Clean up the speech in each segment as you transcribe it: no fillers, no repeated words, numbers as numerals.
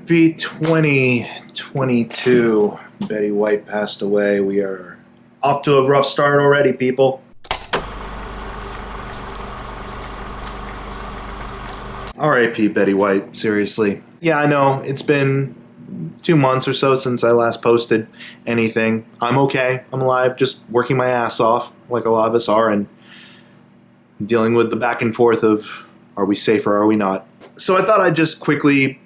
Happy 2022. Betty White passed away. We are off to a rough start already, people. R.I.P. Betty White, seriously. Yeah, I know, it's been 2 months or so since I last posted anything. I'm okay. I'm alive, just working my ass off, like a lot of us are, and dealing with the back and forth of are we safe or are we not. So I thought I'd just quickly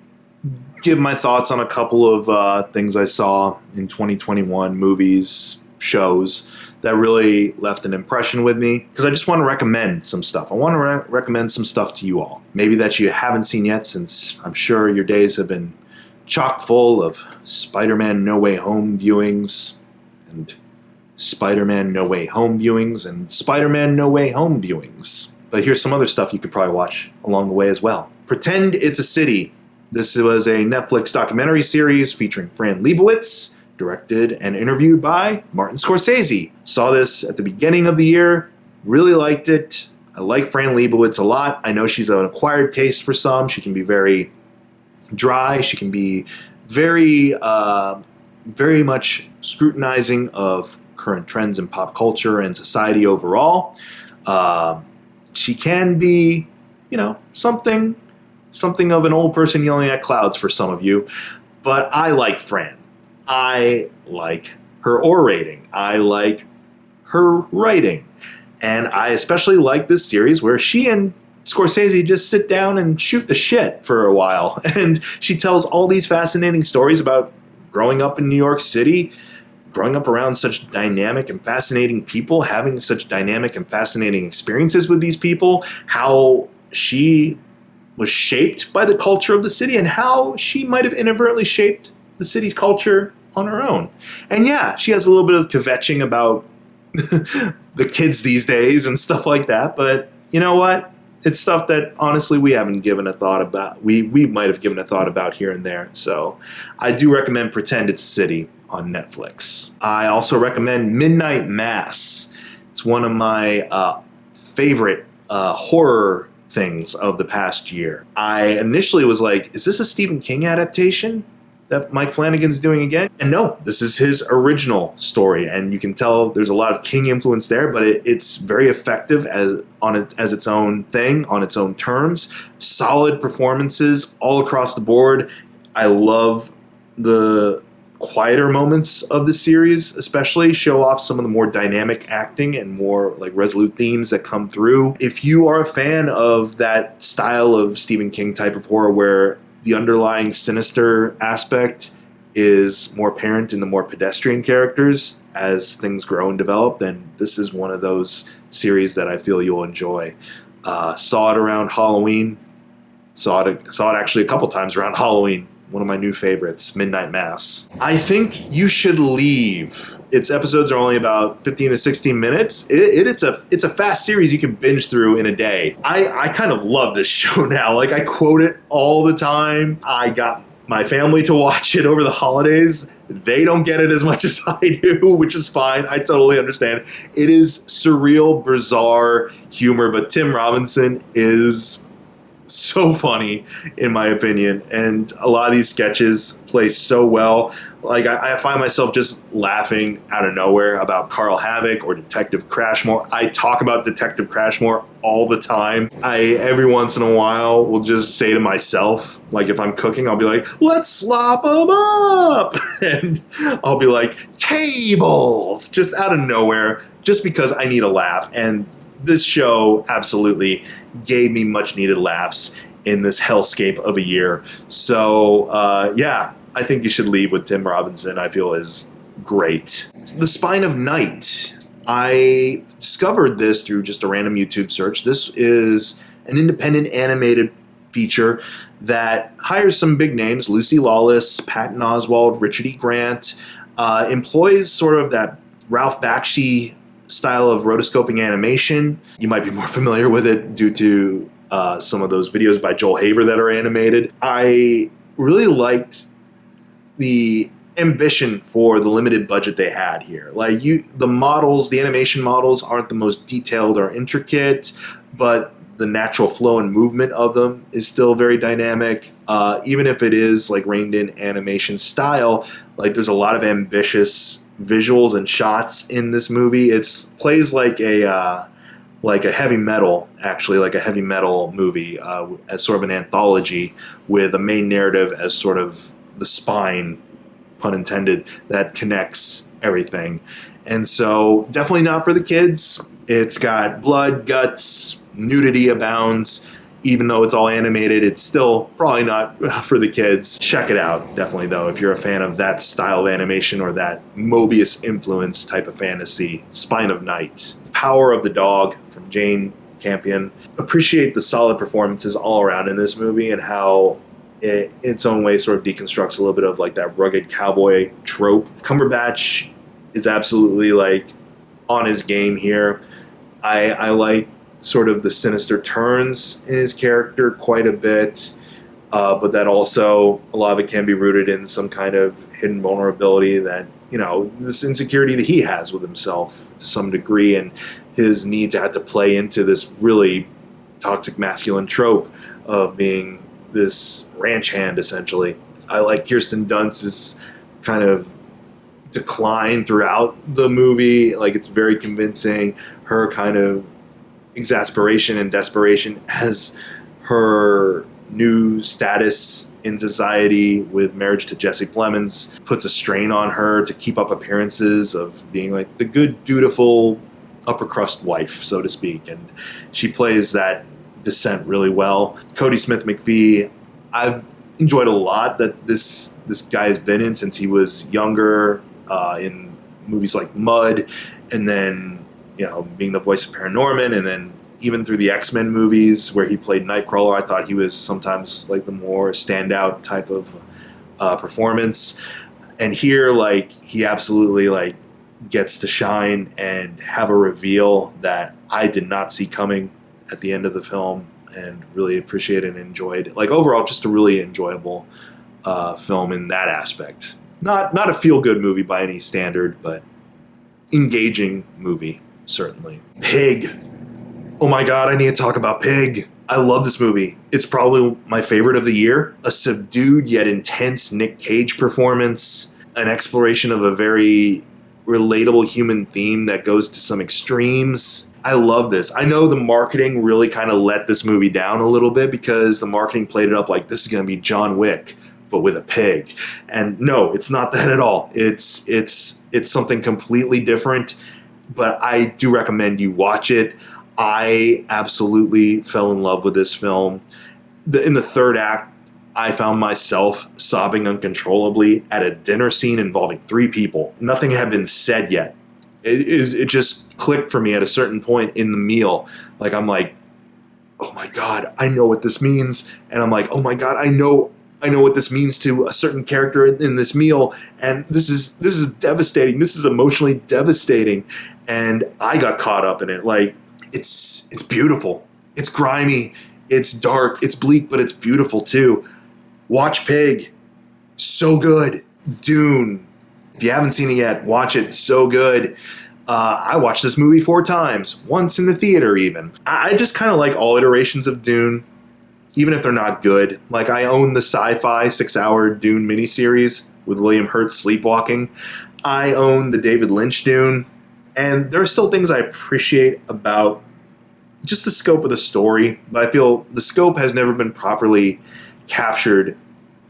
give my thoughts on a couple of things I saw in 2021, movies, shows, that really left an impression with me, because I just want to recommend some stuff. I want to recommend some stuff to you all. Maybe that you haven't seen yet, since I'm sure your days have been chock full of Spider-Man No Way Home viewings, and Spider-Man No Way Home viewings, and Spider-Man No Way Home viewings. But here's some other stuff you could probably watch along the way as well. Pretend It's a City. This was a Netflix documentary series featuring Fran Lebowitz, directed and interviewed by Martin Scorsese. Saw this at the beginning of the year, really liked it. I like Fran Lebowitz a lot. I know she's an acquired taste for some. She can be very dry. She can be very much scrutinizing of current trends in pop culture and society overall. She can be, something of an old person yelling at clouds for some of you. But I like Fran. I like her orating. I like her writing. And I especially like this series where she and Scorsese just sit down and shoot the shit for a while. And she tells all these fascinating stories about growing up in New York City, growing up around such dynamic and fascinating people, having such dynamic and fascinating experiences with these people, how she was shaped by the culture of the city, and how she might have inadvertently shaped the city's culture on her own. And yeah, she has a little bit of kvetching about the kids these days and stuff like that, but you know what? It's stuff that honestly we haven't given a thought about. We might have given a thought about here and there. So I do recommend Pretend It's a City on Netflix. I also recommend Midnight Mass. It's one of my favorite horror things of the past year. I initially was like, is this a Stephen King adaptation that Mike Flanagan's doing again? And no, this is his original story, and you can tell there's a lot of King influence there, but it's very effective as its own thing, on its own terms. Solid performances all across the board. I love the quieter moments of the series, especially show off some of the more dynamic acting and more like resolute themes that come through. If you are a fan of that style of Stephen King type of horror where the underlying sinister aspect is more apparent in the more pedestrian characters as things grow and develop, then this is one of those series that I feel you'll enjoy. Saw it around Halloween. Saw it actually a couple times around Halloween. One of my new favorites, Midnight Mass. I think you should leave. Its episodes are only about 15 to 16 minutes. It's a fast series you can binge through in a day. I kind of love this show now. Like, I quote it all the time. I got my family to watch it over the holidays. They don't get it as much as I do, which is fine. I totally understand. It is surreal, bizarre humor, but Tim Robinson is so funny, in my opinion, and a lot of these sketches play so well. Like, I find myself just laughing out of nowhere about Carl Havoc or Detective Crashmore. I talk about Detective Crashmore all the time. I, every once in a while, will just say to myself, like if I'm cooking, I'll be like, let's slop them up! And I'll be like, tables! Just out of nowhere, just because I need a laugh. And this show absolutely gave me much needed laughs in this hellscape of a year. So, yeah, I think you should leave with Tim Robinson. I feel is great. The Spine of Night. I discovered this through just a random YouTube search. This is an independent animated feature that hires some big names, Lucy Lawless, Patton Oswalt, Richard E. Grant, employs sort of that Ralph Bakshi style of rotoscoping animation. You might be more familiar with it due to some of those videos by Joel Haver that are animated. I really liked the ambition for the limited budget they had here. Like, the models, the animation models aren't the most detailed or intricate, but the natural flow and movement of them is still very dynamic. Even if it is like reined in animation style, like there's a lot of ambitious visuals and shots in this movie. It's plays like a heavy metal, actually, like a heavy metal movie, as sort of an anthology with a main narrative as sort of the spine, pun intended, that connects everything. And so definitely not for the kids. It's got blood, guts, nudity abounds. Even though it's all animated, it's still probably not for the kids. Check it out, definitely, though, if you're a fan of that style of animation or that Mobius influence type of fantasy. Spine of Night. Power of the Dog from Jane Campion. Appreciate the solid performances all around in this movie and how it, in its own way, sort of deconstructs a little bit of like that rugged cowboy trope. Cumberbatch is absolutely like on his game here. I like sort of the sinister turns in his character quite a bit, but that also, a lot of it can be rooted in some kind of hidden vulnerability that, you know, this insecurity that he has with himself to some degree, and his need to have to play into this really toxic masculine trope of being this ranch hand, essentially. I like Kirsten Dunst's kind of decline throughout the movie. Like, it's very convincing. Her kind of exasperation and desperation as her new status in society with marriage to Jesse Plemons puts a strain on her to keep up appearances of being like the good, dutiful, upper crust wife, so to speak. And she plays that descent really well. Cody Smith-McPhee, I've enjoyed a lot that this guy has been in since he was younger, in movies like Mud, and then, you know, being the voice of Paranorman, and then even through the X-Men movies where he played Nightcrawler, I thought he was sometimes like the more standout type of performance. And here, like, he absolutely like gets to shine and have a reveal that I did not see coming at the end of the film, and really appreciated and enjoyed. Like, overall, just a really enjoyable film in that aspect. Not a feel-good movie by any standard, but engaging movie, certainly. Pig. Oh my god, I need to talk about Pig. I love this movie. It's probably my favorite of the year. A subdued yet intense Nick Cage performance. An exploration of a very relatable human theme that goes to some extremes. I love this. I know the marketing really kind of let this movie down a little bit because the marketing played it up like this is going to be John Wick, but with a pig. And no, it's not that at all. It's something completely different, but I do recommend you watch it. I absolutely fell in love with this film. In the third act, I found myself sobbing uncontrollably at a dinner scene involving 3 people. Nothing had been said yet. It just clicked for me at a certain point in the meal. Like, I'm like, oh my god, I know what this means. And I'm like, oh my god, I know what this means to a certain character in this meal. And this is devastating. This is emotionally devastating. And I got caught up in it. Like, it's beautiful. It's grimy. It's dark. It's bleak, but it's beautiful too. Watch Pig. So good. Dune. If you haven't seen it yet, watch it. So good. I watched this movie 4 times. Once in the theater, even. I just kind of like all iterations of Dune, even if they're not good. Like, I own the sci-fi 6-hour Dune miniseries with William Hurt sleepwalking. I own the David Lynch Dune. And there are still things I appreciate about just the scope of the story, but I feel the scope has never been properly captured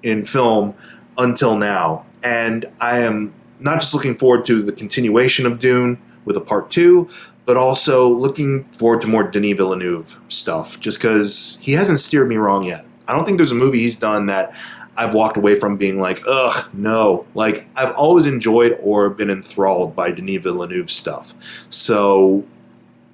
in film until now. And I am not just looking forward to the continuation of Dune with a part 2, but also looking forward to more Denis Villeneuve stuff, just because he hasn't steered me wrong yet. I don't think there's a movie he's done that I've walked away from being like, ugh, no. Like, I've always enjoyed or been enthralled by Denis Villeneuve stuff. So,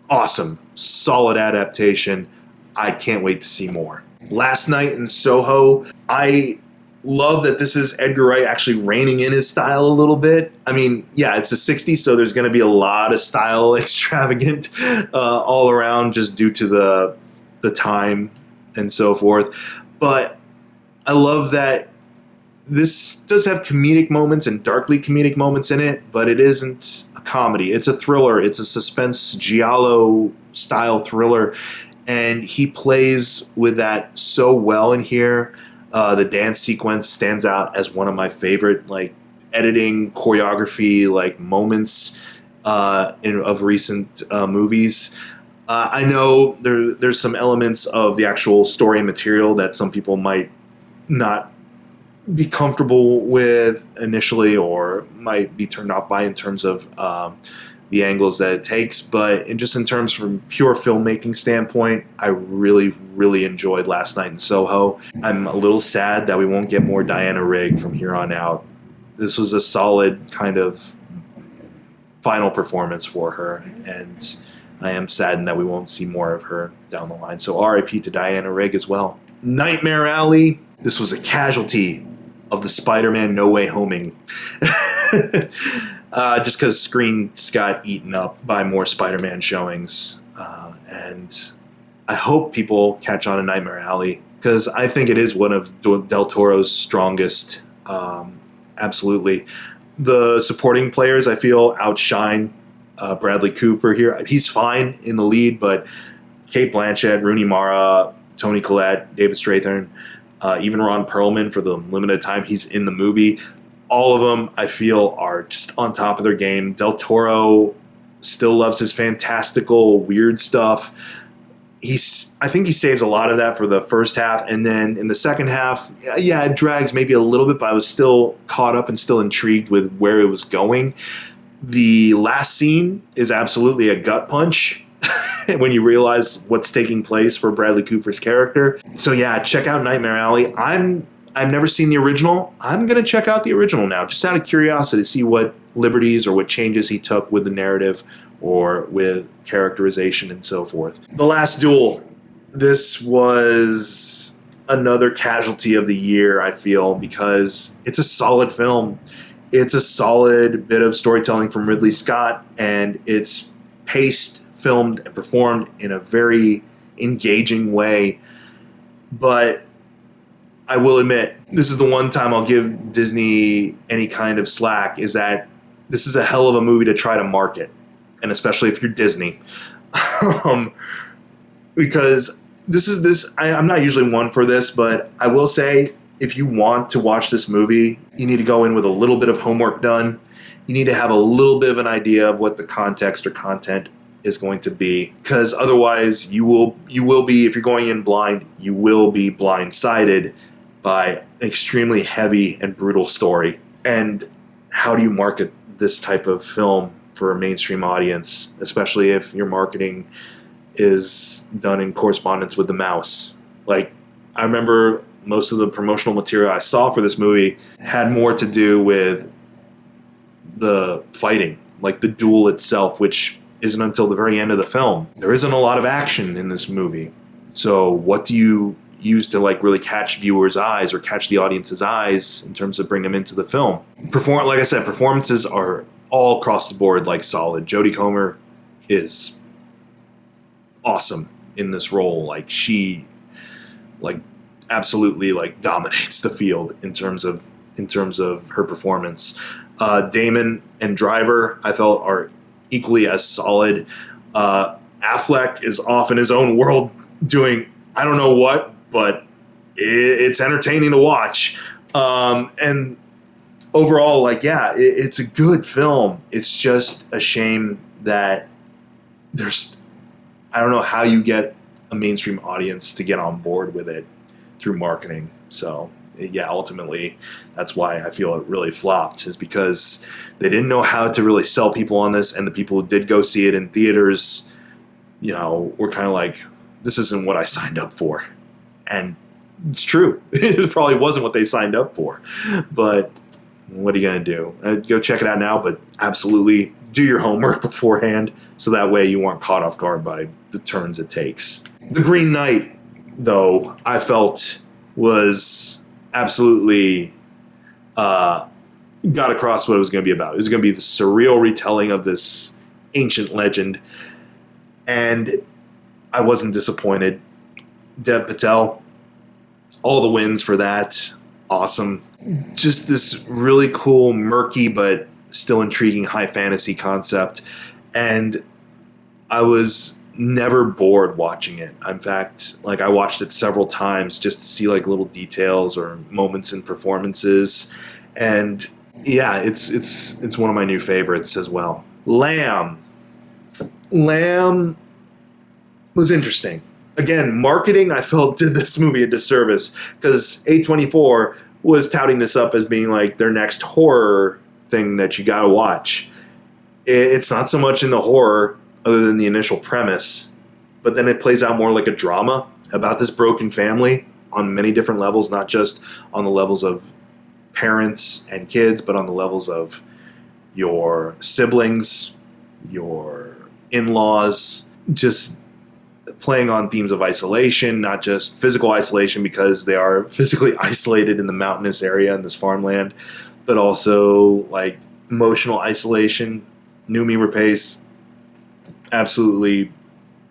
awesome. Solid adaptation. I can't wait to see more. Last Night in Soho, I love that this is Edgar Wright actually reining in his style a little bit. I mean, yeah, it's the 60s, so there's going to be a lot of style extravagant all around just due to the time and so forth. But I love that this does have comedic moments and darkly comedic moments in it, but it isn't a comedy. It's a thriller. It's a suspense giallo style thriller. and he plays with that so well in here. The dance sequence stands out as one of my favorite like editing choreography like moments of recent movies. I know there's some elements of the actual story and material that some people might not be comfortable with initially, or might be turned off by in terms of the angles that it takes. But just in terms from pure filmmaking standpoint, I really, really enjoyed Last Night in Soho. I'm a little sad that we won't get more Diana Rigg from here on out. This was a solid kind of final performance for her, and I am saddened that we won't see more of her down the line. So RIP to Diana Rigg as well. Nightmare Alley, this was a casualty of the Spider-Man No Way Homing. Just because screens got eaten up by more Spider-Man showings. And I hope people catch on to Nightmare Alley, because I think it is one of Del Toro's strongest. Absolutely. The supporting players, I feel, outshine Bradley Cooper here. He's fine in the lead, but Cate Blanchett, Rooney Mara, Toni Collette, David Strathairn, even Ron Perlman for the limited time he's in the movie, all of them, I feel, are just on top of their game. Del Toro still loves his fantastical, weird stuff. I think he saves a lot of that for the first half, and then in the second half, yeah, it drags maybe a little bit, but I was still caught up and still intrigued with where it was going. The last scene is absolutely a gut punch when you realize what's taking place for Bradley Cooper's character. So yeah, check out Nightmare Alley. I've never seen the original. I'm going to check out the original now, just out of curiosity, to see what liberties or what changes he took with the narrative or with characterization and so forth. The Last Duel. This was another casualty of the year, I feel, because it's a solid film. It's a solid bit of storytelling from Ridley Scott, and it's paced, filmed, and performed in a very engaging way. But I will admit, this is the one time I'll give Disney any kind of slack, is that this is a hell of a movie to try to market, and especially if you're Disney. Because I'm not usually one for this, but I will say, if you want to watch this movie, you need to go in with a little bit of homework done. You need to have a little bit of an idea of what the context or content is going to be, because otherwise you will be, if you're going in blind, you will be blindsided by an extremely heavy and brutal story. And how do you market this type of film for a mainstream audience, especially if your marketing is done in correspondence with the mouse? Like, I remember most of the promotional material I saw for this movie had more to do with the fighting, like the duel itself, which isn't until the very end of the film. There isn't a lot of action in this movie. So what do you use to like really catch viewers' eyes or catch the audience's eyes in terms of bringing them into the film? Like I said, performances are all across the board like solid. Jodie Comer is awesome in this role. Like, she like absolutely like dominates the field in terms of her performance. Damon and Driver, I felt, are equally as solid. Affleck is off in his own world doing I don't know what, but it's entertaining to watch. And overall, like, yeah, it's a good film. It's just a shame that I don't know how you get a mainstream audience to get on board with it through marketing. So yeah, ultimately, that's why I feel it really flopped, is because they didn't know how to really sell people on this, and the people who did go see it in theaters, were kind of like, this isn't what I signed up for. And it's true. It probably wasn't what they signed up for. But what are you going to do? Go check it out now, but absolutely do your homework beforehand, so that way you aren't caught off guard by the turns it takes. The Green Knight, though, I felt was absolutely got across what it was going to be about. It was going to be the surreal retelling of this ancient legend, and I wasn't disappointed. Dev Patel, all the wins for that. Awesome. Just this really cool, murky, but still intriguing high fantasy concept. And I was never bored watching it. In fact, like I watched it several times just to see like little details or moments in performances. And yeah, it's one of my new favorites as well. Lamb was interesting. Again, marketing I felt did this movie a disservice because A24 was touting this up as being like their next horror thing that you gotta watch. It's not so much in the horror other than the initial premise, but then it plays out more like a drama about this broken family on many different levels, not just on the levels of parents and kids, but on the levels of your siblings, your in-laws, just playing on themes of isolation, not just physical isolation because they are physically isolated in the mountainous area in this farmland, but also like emotional isolation. Noomi Rapace absolutely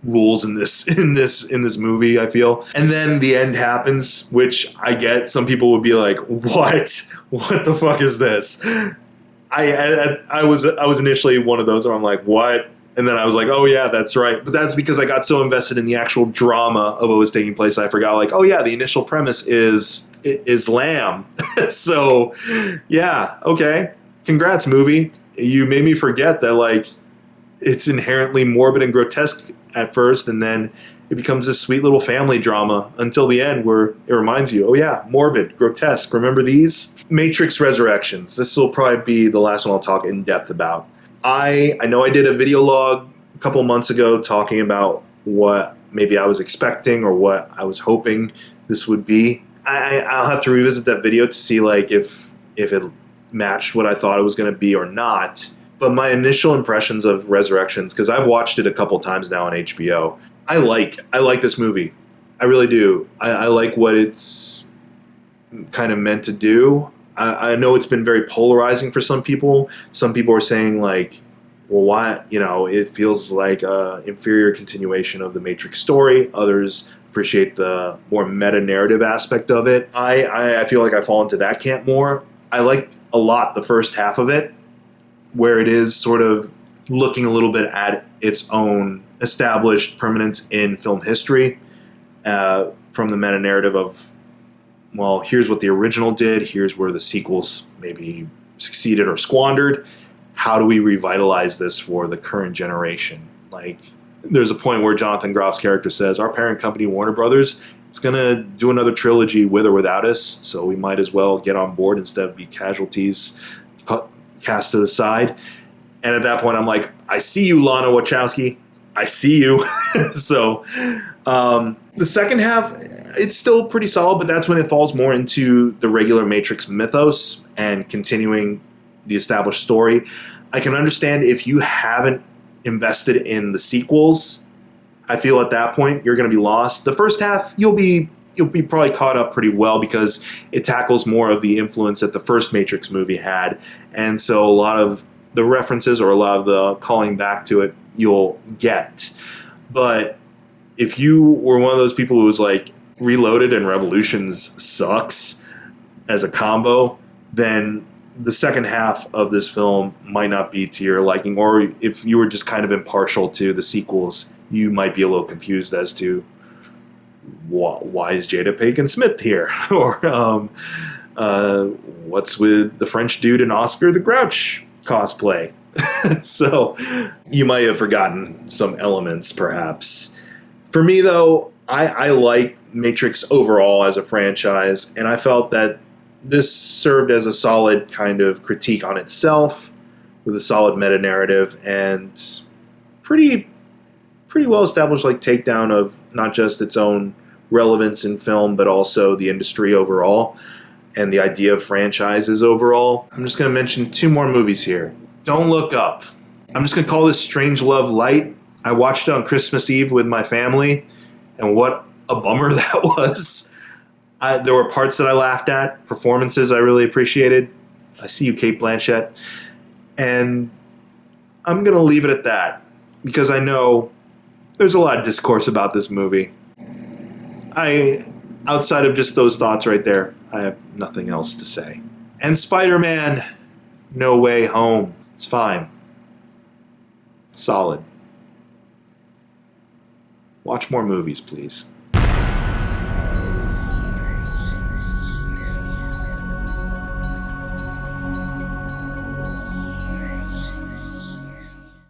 rules in this movie, I feel. And then the end happens, which I get some people would be like, what the fuck is this? I was initially one of those where I'm like, what? And then I was like, oh yeah, that's right. But that's because I got so invested in the actual drama of what was taking place, I forgot like, oh yeah, the initial premise is Lamb. So yeah, okay. Congrats, movie. You made me forget that like it's inherently morbid and grotesque at first, and then it becomes this sweet little family drama until the end where it reminds you, oh yeah, morbid, grotesque. Remember these? Matrix Resurrections. This will probably be the last one I'll talk in depth about. I know I did a video log a couple months ago talking about what maybe I was expecting or what I was hoping this would be. I'll have to revisit that video to see like if it matched what I thought it was going to be or not. But my initial impressions of Resurrections, because I've watched it a couple times now on HBO, I like this movie. I really do. I like what it's kind of meant to do. I know it's been very polarizing for some people. Some people are saying like, well, why? You know, it feels like a inferior continuation of the Matrix story. Others appreciate the more meta-narrative aspect of it. I feel like I fall into that camp more. I like a lot the first half of it, where it is sort of looking a little bit at its own established permanence in film history from the meta-narrative of, well, here's what the original did, here's where the sequels maybe succeeded or squandered. How do we revitalize this for the current generation? Like, there's a point where Jonathan Groff's character says, our parent company, Warner Brothers, it's going to do another trilogy with or without us, so we might as well get on board instead of be casualties cast to the side. And at that point, I'm like, I see you, Lana Wachowski. I see you. So the second half, it's still pretty solid, but that's when it falls more into the regular Matrix mythos and continuing the established story. I can understand if you haven't invested in the sequels. I feel at that point you're going to be lost. The first half, you'll be probably caught up pretty well because it tackles more of the influence that the first Matrix movie had. And so a lot of the references or a lot of the calling back to it you'll get. But if you were one of those people who was like, Reloaded and Revolutions sucks as a combo, then the second half of this film might not be to your liking. Or if you were just kind of impartial to the sequels, you might be a little confused as to why is Jada Pinkett Smith here? Or what's with the French dude in Oscar the Grouch cosplay? So you might have forgotten some elements, perhaps. For me, though, I like Matrix overall as a franchise, and I felt that this served as a solid kind of critique on itself with a solid meta-narrative and pretty well established like takedown of not just its own relevance in film, but also the industry overall and the idea of franchises overall. I'm just going to mention two more movies here. Don't Look Up. I'm just going to call this Strange Love Light. I watched it on Christmas Eve with my family, and what a bummer that was. There were parts that I laughed at, performances I really appreciated. I see you, Cate Blanchett. And I'm going to leave it at that because I know there's a lot of discourse about this movie. Outside of just those thoughts right there, I have nothing else to say. And Spider-Man, No Way Home. It's fine. It's solid. Watch more movies, please.